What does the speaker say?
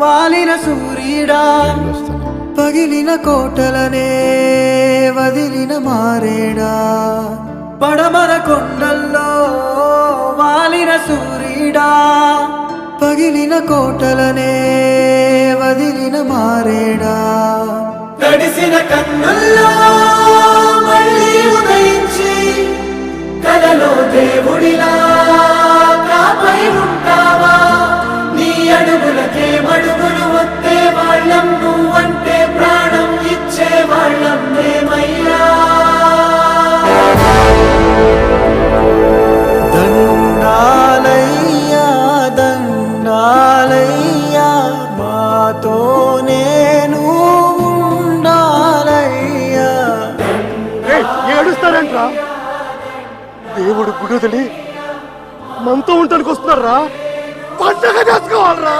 వాలిన సూర్యుడా పగిలిన కోటలనే వదిలిన మారేడా పడమర కొండల్లో వాలిన సూర్యుడా పగిలిన కోటలనే వదిలిన మారేడా తడిసిన కన్నుల్లో మళ్ళీ ఉదయించి కలలో దేవుడిలా కాపై ఉంటావా నీ అడుగులకే మడుగులు వస్తే వాళ్ళం నువ్వంటే ప్రాణం ఇచ్చే వాళ్ళం మేమయ్యా దండాలయ్యా దండాలయ్యా మాతో నేను ఉండాలయ్యా ఏడుస్తారంట్రా దేవుడు గుడి వదిలి మనతో ఉండడానికి వస్తున్నారా పండగ చేసుకోవాలరా